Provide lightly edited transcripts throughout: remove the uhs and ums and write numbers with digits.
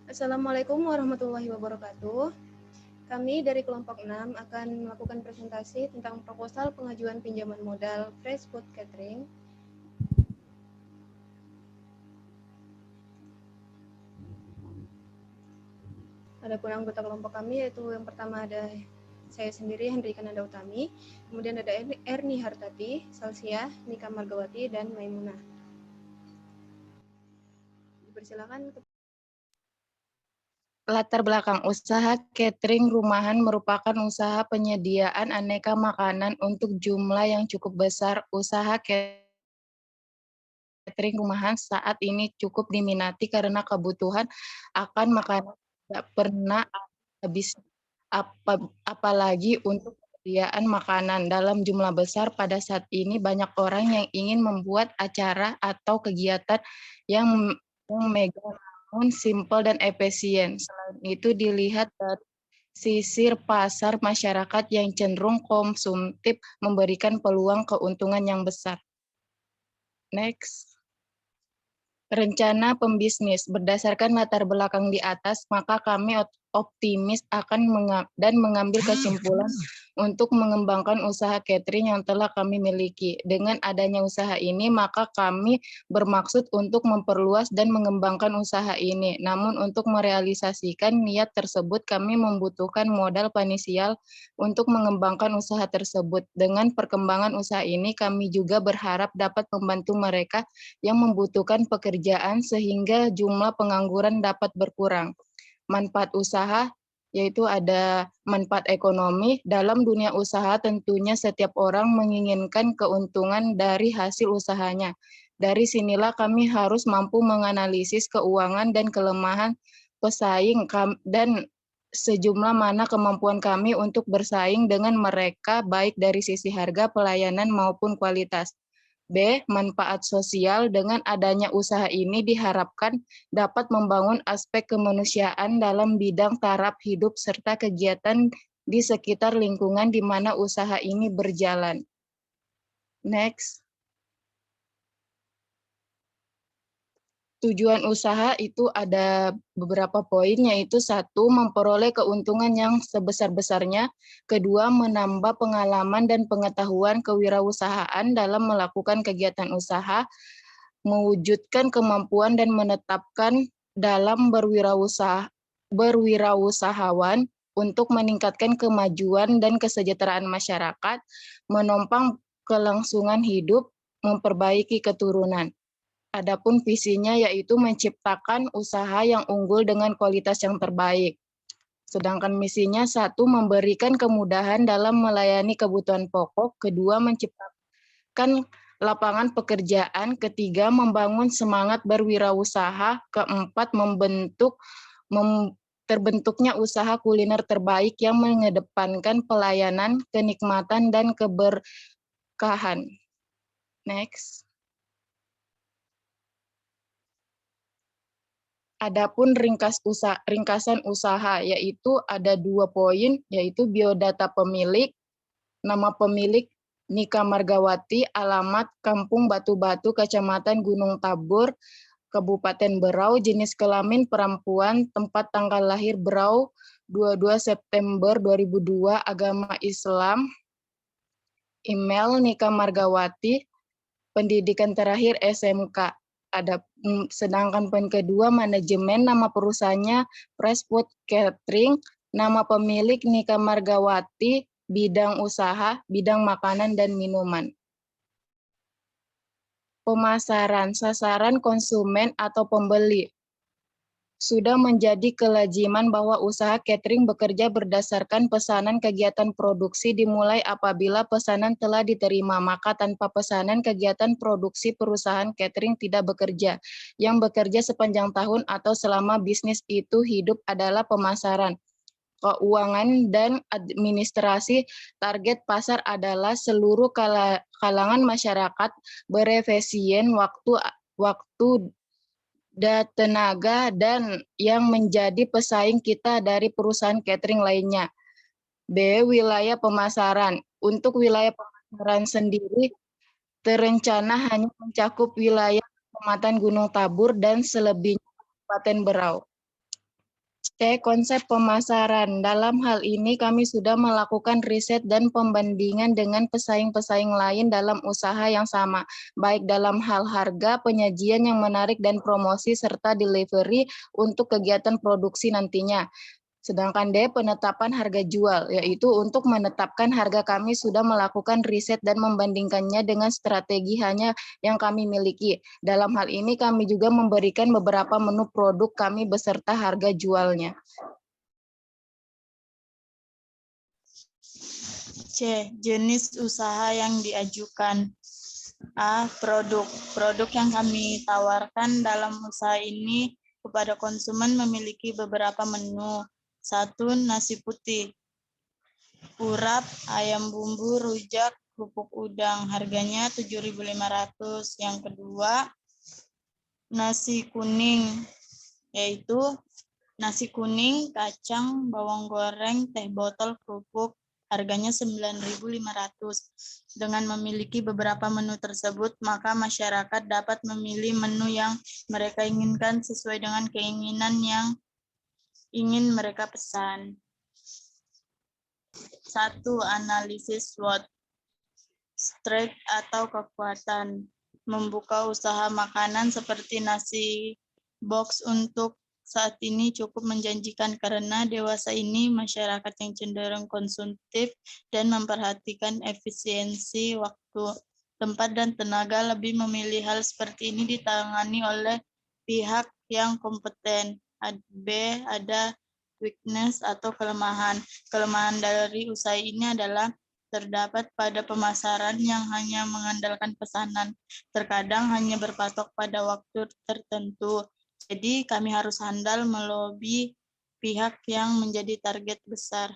Assalamualaikum warahmatullahi wabarakatuh. Kami dari kelompok 6 akan melakukan presentasi tentang proposal pengajuan pinjaman modal Fresh Food Catering. Adapun anggota kelompok kami yaitu yang pertama ada saya sendiri, Hendrika Nanda Utami, kemudian ada Erni Hartati, Salsia, Nika Margawati, dan Maimunah. Dipersilakan. Latar belakang usaha catering rumahan merupakan usaha penyediaan aneka makanan untuk jumlah yang cukup besar. Usaha catering rumahan saat ini cukup diminati karena kebutuhan akan makanan tidak pernah habis, apalagi untuk penyediaan makanan dalam jumlah besar. Pada saat ini banyak orang yang ingin membuat acara atau kegiatan yang mega namun simple dan efisien. Selain itu dilihat dari sisir pasar masyarakat yang cenderung konsumtif memberikan peluang keuntungan yang besar. Next. Rencana pembisnis. Berdasarkan latar belakang di atas, maka kami optimis akan mengambil kesimpulan untuk mengembangkan usaha catering yang telah kami miliki. Dengan adanya usaha ini, maka kami bermaksud untuk memperluas dan mengembangkan usaha ini. Namun untuk merealisasikan niat tersebut, kami membutuhkan modal finansial untuk mengembangkan usaha tersebut. Dengan perkembangan usaha ini, kami juga berharap dapat membantu mereka yang membutuhkan pekerjaan sehingga jumlah pengangguran dapat berkurang. Manfaat usaha yaitu ada manfaat ekonomi. Dalam dunia usaha tentunya setiap orang menginginkan keuntungan dari hasil usahanya. Dari sinilah kami harus mampu menganalisis keuangan dan kelemahan pesaing dan sejumlah mana kemampuan kami untuk bersaing dengan mereka baik dari sisi harga, pelayanan maupun kualitas. B. Manfaat sosial. Dengan adanya usaha ini diharapkan dapat membangun aspek kemanusiaan dalam bidang taraf hidup serta kegiatan di sekitar lingkungan di mana usaha ini berjalan. Next. Tujuan usaha itu ada beberapa poin, yaitu 1, memperoleh keuntungan yang sebesar-besarnya. 2, menambah pengalaman dan pengetahuan kewirausahaan dalam melakukan kegiatan usaha. Mewujudkan kemampuan dan menetapkan dalam berwirausahawan untuk meningkatkan kemajuan dan kesejahteraan masyarakat, menopang kelangsungan hidup, memperbaiki keturunan. Adapun visinya yaitu menciptakan usaha yang unggul dengan kualitas yang terbaik. Sedangkan misinya 1, memberikan kemudahan dalam melayani kebutuhan pokok. 2, menciptakan lapangan pekerjaan. 3, membangun semangat berwirausaha. 4, terbentuknya usaha kuliner terbaik yang mengedepankan pelayanan, kenikmatan, dan keberkahan. Next. Adapun ringkasan usaha yaitu ada 2 poin, yaitu biodata pemilik, nama pemilik Nika Margawati, alamat Kampung Batu-Batu, Kecamatan Gunung Tabur, Kabupaten Berau, jenis kelamin perempuan, tempat tanggal lahir Berau 22 September 2002, agama Islam, email Nika Margawati, pendidikan terakhir SMK. Sedangkan poin kedua, manajemen, nama perusahaannya Fresh Food Catering, nama pemilik Nika Margawati, bidang usaha, bidang makanan dan minuman. Pemasaran, sasaran konsumen atau pembeli. Sudah menjadi kelaziman bahwa usaha catering bekerja berdasarkan pesanan kegiatan produksi dimulai apabila pesanan telah diterima, maka tanpa pesanan kegiatan produksi perusahaan catering tidak bekerja. Yang bekerja sepanjang tahun atau selama bisnis itu hidup adalah pemasaran. Keuangan dan administrasi. Target pasar adalah seluruh kalangan masyarakat berefisien waktu tenaga dan yang menjadi pesaing kita dari perusahaan catering lainnya. B. Wilayah pemasaran. Untuk wilayah pemasaran sendiri terencana hanya mencakup wilayah Kecamatan Gunung Tabur dan selebihnya Kabupaten Berau. C. Konsep pemasaran. Dalam hal ini kami sudah melakukan riset dan pembandingan dengan pesaing-pesaing lain dalam usaha yang sama, baik dalam hal harga, penyajian yang menarik, dan promosi, serta delivery untuk kegiatan produksi nantinya. Sedangkan D, penetapan harga jual, yaitu untuk menetapkan harga kami sudah melakukan riset dan membandingkannya dengan strategi hanya yang kami miliki. Dalam hal ini kami juga memberikan beberapa menu produk kami beserta harga jualnya. C. Jenis usaha yang diajukan. A. Produk. Produk yang kami tawarkan dalam usaha ini kepada konsumen memiliki beberapa menu. 1. Nasi putih, urap, ayam bumbu, rujak, kerupuk udang. Harganya 7.500. Yang kedua, nasi kuning, yaitu nasi kuning, kacang, bawang goreng, teh botol, kerupuk. Harganya 9.500. Dengan memiliki beberapa menu tersebut, maka masyarakat dapat memilih menu yang mereka inginkan sesuai dengan keinginan yang ingin mereka pesan. 1. Analisis SWOT. Strength atau kekuatan. Membuka usaha makanan seperti nasi box untuk saat ini cukup menjanjikan karena dewasa ini masyarakat yang cenderung konsumtif dan memperhatikan efisiensi waktu, tempat, dan tenaga lebih memilih hal seperti ini ditangani oleh pihak yang kompeten. B. Ada weakness atau kelemahan. Kelemahan dari usaha ini adalah terdapat pada pemasaran yang hanya mengandalkan pesanan, terkadang hanya berpatok pada waktu tertentu. Jadi kami harus handal melobi pihak yang menjadi target besar.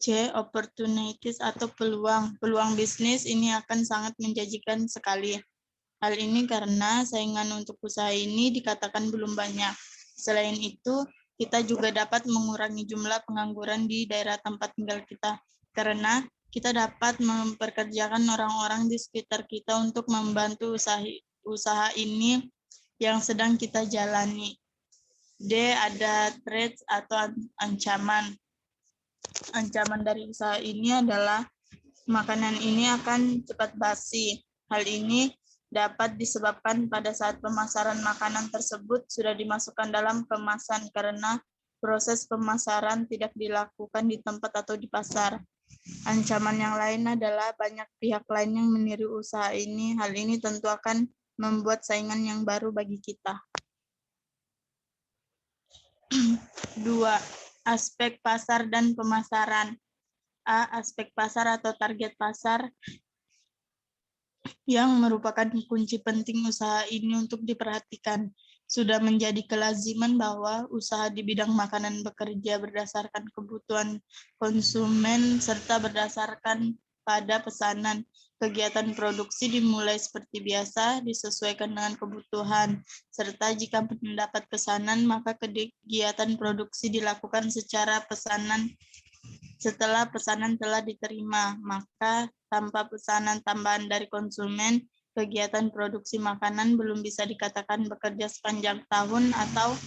C. Opportunities atau peluang. Peluang bisnis ini akan sangat menjanjikan sekali. Hal ini karena saingan untuk usaha ini dikatakan belum banyak. Selain itu, kita juga dapat mengurangi jumlah pengangguran di daerah tempat tinggal kita, karena kita dapat memperkerjakan orang-orang di sekitar kita untuk membantu usaha ini yang sedang kita jalani. D. Ada threats atau ancaman. Ancaman dari usaha ini adalah makanan ini akan cepat basi. Hal ini dapat disebabkan pada saat pemasaran makanan tersebut sudah dimasukkan dalam kemasan karena proses pemasaran tidak dilakukan di tempat atau di pasar. Ancaman yang lain adalah banyak pihak lain yang meniru usaha ini. Hal ini tentu akan membuat saingan yang baru bagi kita. 2. Aspek pasar dan pemasaran. A. Aspek pasar atau target pasar yang merupakan kunci penting usaha ini untuk diperhatikan. Sudah menjadi kelaziman bahwa usaha di bidang makanan bekerja berdasarkan kebutuhan konsumen serta berdasarkan pada pesanan. Kegiatan produksi dimulai seperti biasa, disesuaikan dengan kebutuhan, serta jika mendapat pesanan, maka kegiatan produksi dilakukan secara pesanan. Setelah pesanan telah diterima, maka tanpa pesanan tambahan dari konsumen, kegiatan produksi makanan belum bisa dikatakan bekerja sepanjang tahun atau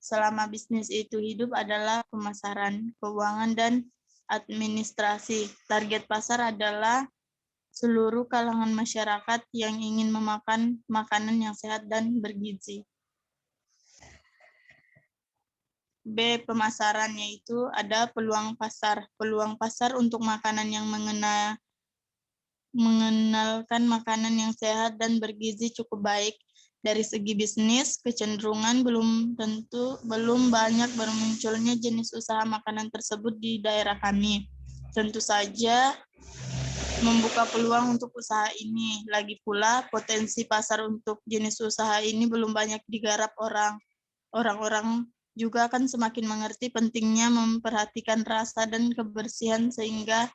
selama bisnis itu hidup adalah pemasaran, keuangan, dan administrasi. Target pasar adalah seluruh kalangan masyarakat yang ingin memakan makanan yang sehat dan bergizi. B. Pemasaran, yaitu ada peluang pasar. Peluang pasar untuk makanan yang mengenalkan makanan yang sehat dan bergizi cukup baik. Dari segi bisnis, kecenderungan belum banyak bermunculnya jenis usaha makanan tersebut di daerah kami. Tentu saja membuka peluang untuk usaha ini. Lagi pula, potensi pasar untuk jenis usaha ini belum banyak digarap orang-orang juga akan semakin mengerti pentingnya memperhatikan rasa dan kebersihan sehingga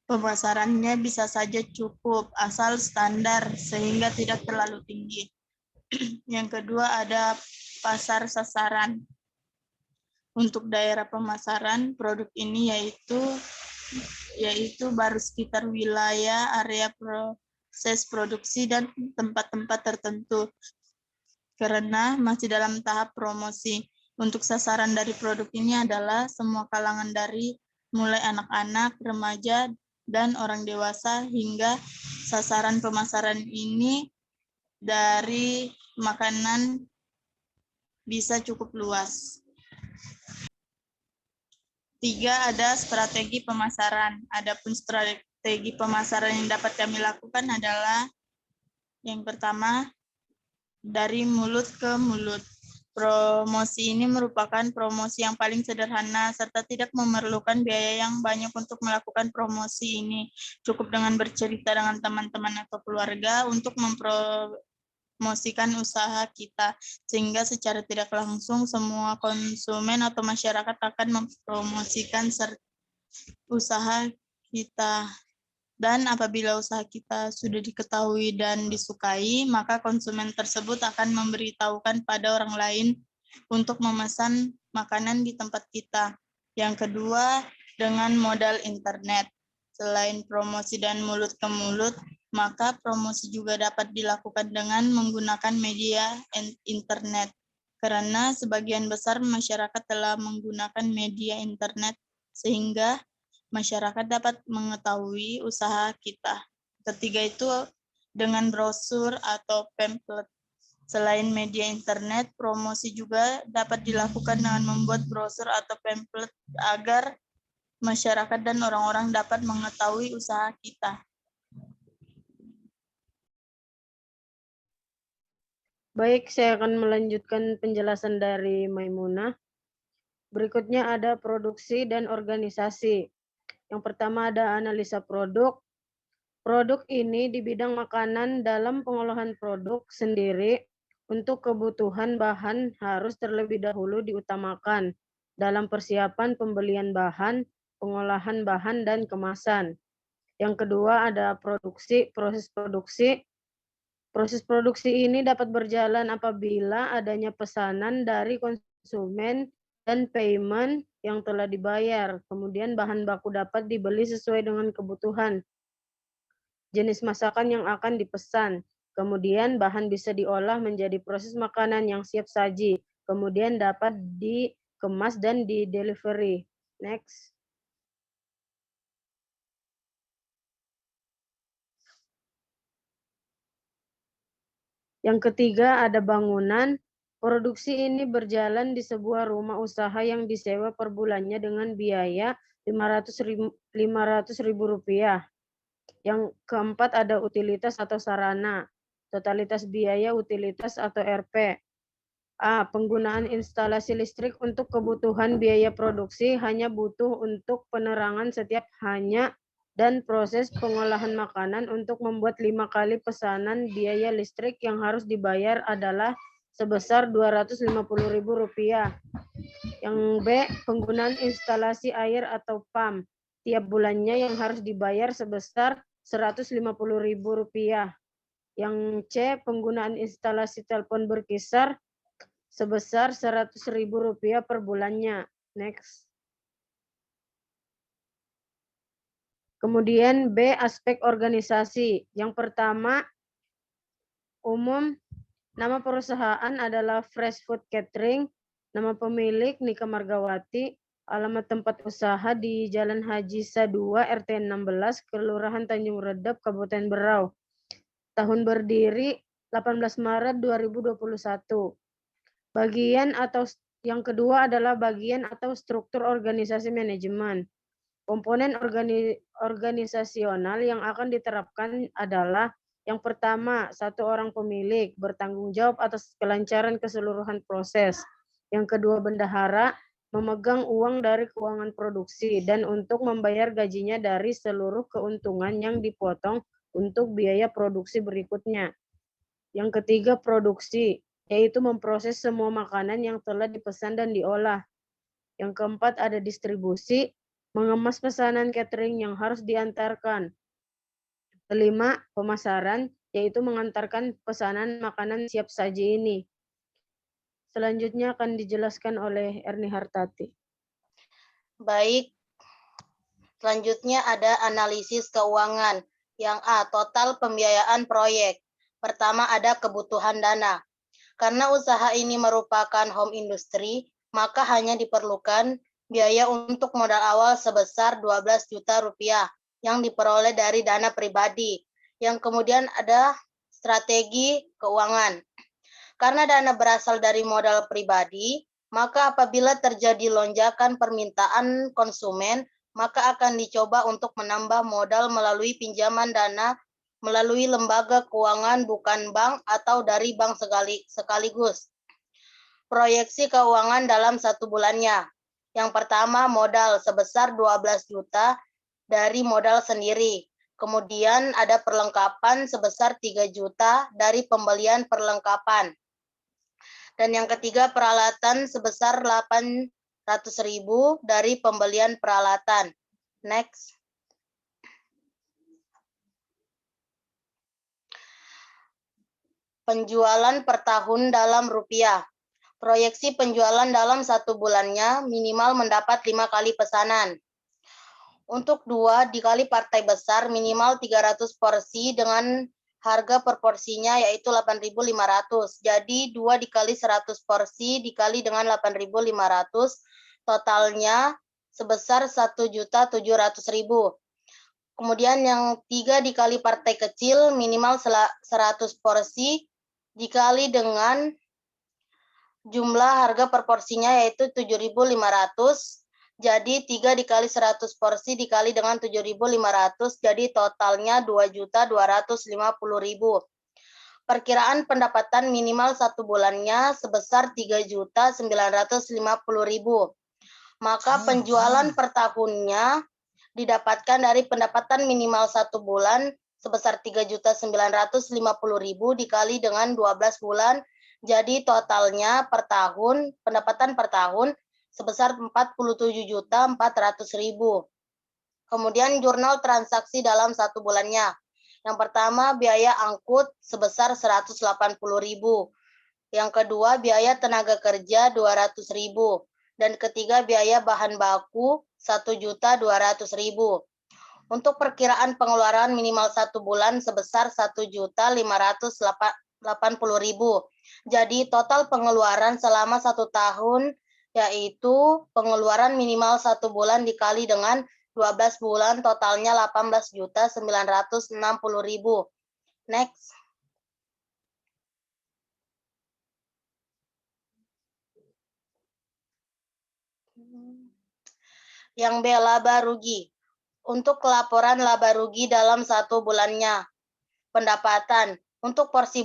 pemasarannya bisa saja cukup, asal standar sehingga tidak terlalu tinggi. Yang kedua ada pasar sasaran. Untuk daerah pemasaran produk ini yaitu baru sekitar wilayah, area proses produksi, dan tempat-tempat tertentu. karena masih dalam tahap promosi. Untuk sasaran dari produk ini adalah semua kalangan dari mulai anak-anak, remaja, dan orang dewasa hingga sasaran pemasaran ini dari makanan bisa cukup luas. 3, ada strategi pemasaran. Adapun strategi pemasaran yang dapat kami lakukan adalah yang pertama, dari mulut ke mulut. Promosi ini merupakan promosi yang paling sederhana serta tidak memerlukan biaya yang banyak untuk melakukan promosi ini. Cukup dengan bercerita dengan teman-teman atau keluarga untuk mempromosikan usaha kita, sehingga secara tidak langsung semua konsumen atau masyarakat akan mempromosikan usaha kita. Dan apabila usaha kita sudah diketahui dan disukai, maka konsumen tersebut akan memberitahukan pada orang lain untuk memesan makanan di tempat kita. Yang kedua, dengan modal internet. Selain promosi dan mulut ke mulut, maka promosi juga dapat dilakukan dengan menggunakan media internet. Karena sebagian besar masyarakat telah menggunakan media internet, sehingga masyarakat dapat mengetahui usaha kita. Ketiga itu dengan brosur atau pamflet. Selain media internet, promosi juga dapat dilakukan dengan membuat brosur atau pamflet agar masyarakat dan orang-orang dapat mengetahui usaha kita. Baik, saya akan melanjutkan penjelasan dari Maimunah. Berikutnya ada produksi dan organisasi. Yang pertama ada analisa produk. Produk ini di bidang makanan dalam pengolahan produk sendiri untuk kebutuhan bahan harus terlebih dahulu diutamakan dalam persiapan pembelian bahan, pengolahan bahan, dan kemasan. Yang kedua ada produksi, proses produksi. Proses produksi ini dapat berjalan apabila adanya pesanan dari konsumen dan payment yang telah dibayar. Kemudian bahan baku dapat dibeli sesuai dengan kebutuhan jenis masakan yang akan dipesan. Kemudian bahan bisa diolah menjadi proses makanan yang siap saji. Kemudian dapat dikemas dan di-delivery. Next. Yang ketiga ada bangunan. Produksi ini berjalan di sebuah rumah usaha yang disewa per bulannya dengan biaya Rp500.000. Yang keempat ada utilitas atau sarana. Totalitas biaya utilitas atau RP. A. Penggunaan instalasi listrik untuk kebutuhan biaya produksi hanya butuh untuk penerangan setiap hanya dan proses pengolahan makanan untuk membuat 5 kali pesanan biaya listrik yang harus dibayar adalah sebesar Rp250.000. Yang B. Penggunaan instalasi air atau PAM tiap bulannya yang harus dibayar sebesar Rp150.000. Yang C. Penggunaan instalasi telepon berkisar sebesar Rp100.000 per bulannya. Next. Kemudian B, aspek organisasi. Yang pertama, umum. Nama perusahaan adalah Fresh Food Catering. Nama pemilik Nika Margawati. Alamat tempat usaha di Jalan Haji Sa 2, RT 16, Kelurahan Tanjung Redep, Kabupaten Berau. Tahun berdiri 18 Maret 2021. Bagian atau yang kedua adalah bagian atau struktur organisasi manajemen. Komponen organisasional yang akan diterapkan adalah yang pertama, satu orang pemilik bertanggung jawab atas kelancaran keseluruhan proses. Yang kedua, bendahara memegang uang dari keuangan produksi dan untuk membayar gajinya dari seluruh keuntungan yang dipotong untuk biaya produksi berikutnya. Yang ketiga, produksi, yaitu memproses semua makanan yang telah dipesan dan diolah. Yang keempat, ada distribusi, mengemas pesanan catering yang harus diantarkan. Kelima, pemasaran, yaitu mengantarkan pesanan makanan siap saji ini. Selanjutnya akan dijelaskan oleh Erni Hartati. Baik, selanjutnya ada analisis keuangan. Yang A, total pembiayaan proyek. Pertama ada kebutuhan dana. Karena usaha ini merupakan home industry, maka hanya diperlukan biaya untuk modal awal sebesar 12 juta rupiah yang diperoleh dari dana pribadi. Yang kemudian ada strategi keuangan. Karena dana berasal dari modal pribadi, maka apabila terjadi lonjakan permintaan konsumen, maka akan dicoba untuk menambah modal melalui pinjaman dana melalui lembaga keuangan bukan bank atau dari bank sekaligus. Proyeksi keuangan dalam 1 bulannya. Yang pertama, modal sebesar 12 juta dari modal sendiri. Kemudian ada perlengkapan sebesar 3 juta dari pembelian perlengkapan. Dan yang ketiga, peralatan sebesar 800.000 dari pembelian peralatan. Next. Penjualan per tahun dalam rupiah. Proyeksi penjualan dalam 1 bulannya minimal mendapat 5 kali pesanan. Untuk 2 dikali partai besar minimal 300 porsi dengan harga per porsinya yaitu 8.500. Jadi 2 dikali 100 porsi dikali dengan 8.500 totalnya sebesar 1.700.000. Kemudian yang 3 dikali partai kecil minimal 100 porsi dikali dengan jumlah harga per porsinya yaitu 7.500. Jadi 3 dikali 100 porsi dikali dengan 7.500 jadi totalnya 2.250.000. Perkiraan pendapatan minimal 1 bulannya sebesar 3.950.000. Maka penjualan per tahunnya didapatkan dari pendapatan minimal 1 bulan sebesar 3.950.000 dikali dengan 12 bulan. Jadi totalnya per tahun, pendapatan per tahun sebesar 47.400.000. Kemudian jurnal transaksi dalam 1 bulannya. Yang pertama, biaya angkut sebesar 180.000. Yang kedua, biaya tenaga kerja 200.000. Dan ketiga, biaya bahan baku 1.200.000. Untuk perkiraan pengeluaran minimal 1 bulan sebesar 1.580.000. Jadi total pengeluaran selama 1 tahun yaitu pengeluaran minimal 1 bulan dikali dengan 12 bulan totalnya 18.960.000. Next. Yang B, laba rugi. Untuk laporan laba rugi dalam 1 bulannya. Pendapatan. Untuk porsi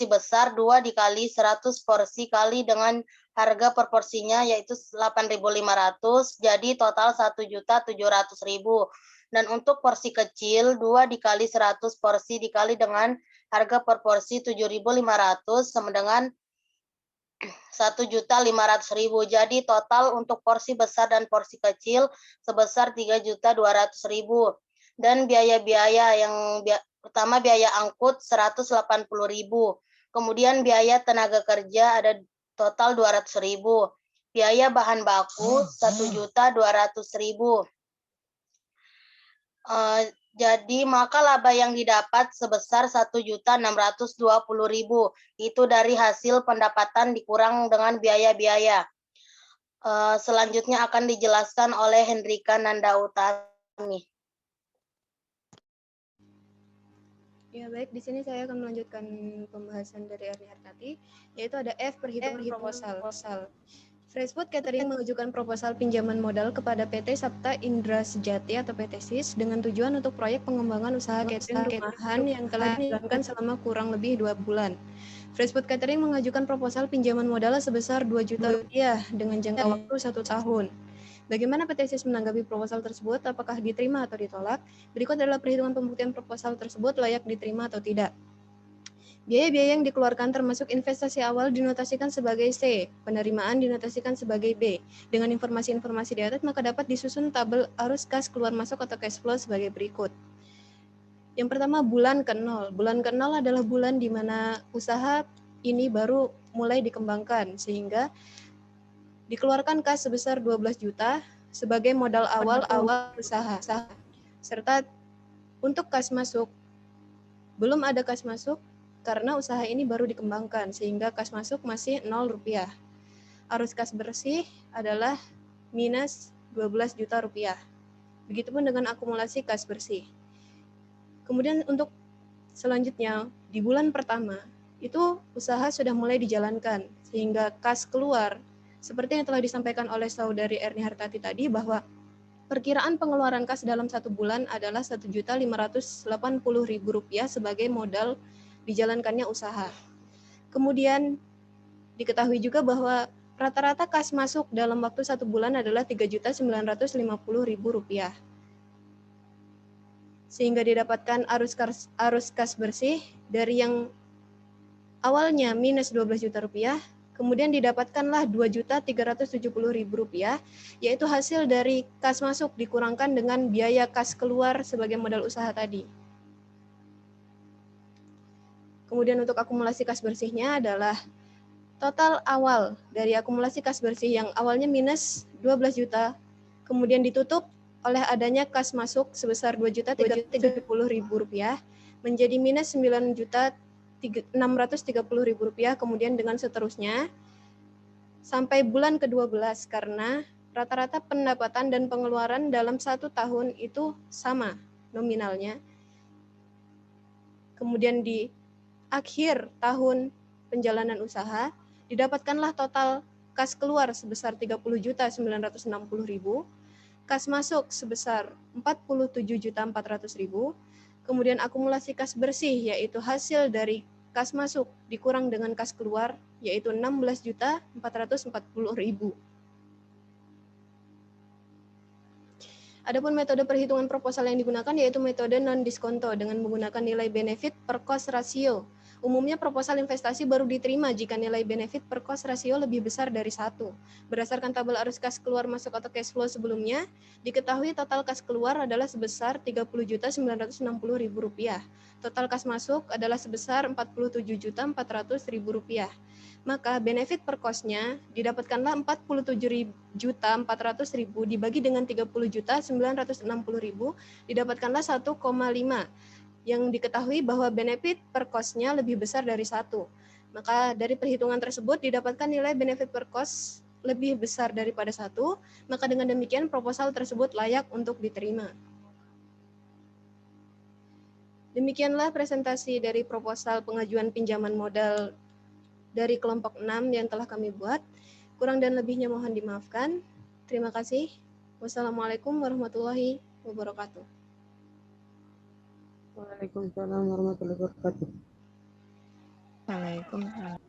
besar 2 dikali 100 porsi kali dengan harga per porsinya yaitu 8.500 jadi total 1.700.000. Dan untuk porsi kecil 2 dikali 100 porsi dikali dengan harga per porsi 7.500 sama dengan 1.500.000. Jadi total untuk porsi besar dan porsi kecil sebesar 3.200.000. Dan biaya-biaya yang pertama biaya angkut 180.000. Kemudian biaya tenaga kerja ada total 200.000. Biaya bahan baku 1.200.000. Jadi maka laba yang didapat sebesar 1.620.000. Itu dari hasil pendapatan dikurang dengan biaya-biaya. Selanjutnya akan dijelaskan oleh Hendrika Nandautami. Ya baik, di sini saya akan melanjutkan pembahasan dari Erni Hartati, yaitu ada F, perhitungan proposal. Freshfood Catering mengajukan proposal pinjaman modal kepada PT Sapta Indra Sejati atau PT SIS dengan tujuan untuk proyek pengembangan usaha catering rumahan yang telah dijalankan selama kurang lebih 2 bulan. Freshfood Catering mengajukan proposal pinjaman modal sebesar 2 juta rupiah dengan jangka waktu 1 tahun. Bagaimana PT SIS menanggapi proposal tersebut? Apakah diterima atau ditolak? Berikut adalah perhitungan pembuktian proposal tersebut layak diterima atau tidak. Biaya-biaya yang dikeluarkan termasuk investasi awal dinotasikan sebagai C, penerimaan dinotasikan sebagai B. Dengan informasi-informasi di atas maka dapat disusun tabel arus kas keluar masuk atau cash flow sebagai berikut. Yang pertama, bulan ke-0. Bulan ke-0 adalah bulan di mana usaha ini baru mulai dikembangkan sehingga dikeluarkan kas sebesar 12 juta sebagai modal awal usaha. Serta untuk kas masuk, belum ada kas masuk, karena usaha ini baru dikembangkan sehingga kas masuk masih Rp0. Arus kas bersih adalah minus Rp12 juta. Begitupun dengan akumulasi kas bersih. Kemudian untuk selanjutnya di bulan pertama itu usaha sudah mulai dijalankan sehingga kas keluar seperti yang telah disampaikan oleh saudari Erni Hartati tadi bahwa perkiraan pengeluaran kas dalam 1 bulan adalah Rp1.580.000 sebagai modal dijalankannya usaha. Kemudian diketahui juga bahwa rata-rata kas masuk dalam waktu 1 bulan adalah Rp3.950.000. Sehingga didapatkan arus kas bersih dari yang awalnya minus Rp12 juta, kemudian didapatkanlah Rp2.370.000, yaitu hasil dari kas masuk dikurangkan dengan biaya kas keluar sebagai modal usaha tadi. Kemudian untuk akumulasi kas bersihnya adalah total awal dari akumulasi kas bersih yang awalnya minus 12 juta, kemudian ditutup oleh adanya kas masuk sebesar Rp2.370.000 menjadi minus Rp9.630.000, kemudian dengan seterusnya sampai bulan ke-12 karena rata-rata pendapatan dan pengeluaran dalam 1 tahun itu sama nominalnya. Kemudian di akhir tahun penjalanan usaha didapatkanlah total kas keluar sebesar Rp30.960.000, kas masuk sebesar Rp47.400.000, kemudian akumulasi kas bersih yaitu hasil dari kas masuk dikurang dengan kas keluar yaitu Rp16.440.000. Adapun metode perhitungan proposal yang digunakan yaitu metode non-diskonto dengan menggunakan nilai benefit per cost ratio. Umumnya proposal investasi baru diterima jika nilai benefit per cost ratio lebih besar dari 1. Berdasarkan tabel arus kas keluar masuk atau cash flow sebelumnya, diketahui total kas keluar adalah sebesar Rp30.960.000. Total kas masuk adalah sebesar Rp47.400.000. Maka benefit per cost-nya didapatkanlah Rp47.400.000 dibagi dengan Rp30.960.000 didapatkanlah 1,5. Yang diketahui bahwa benefit per cost-nya lebih besar dari 1. Maka dari perhitungan tersebut didapatkan nilai benefit per cost lebih besar daripada 1, maka dengan demikian proposal tersebut layak untuk diterima. Demikianlah presentasi dari proposal pengajuan pinjaman modal dari kelompok 6 yang telah kami buat. Kurang dan lebihnya mohon dimaafkan. Terima kasih. Wassalamualaikum warahmatullahi wabarakatuh. Waalaikumsalam warahmatullahi wabarakatuh. Waalaikumsalam.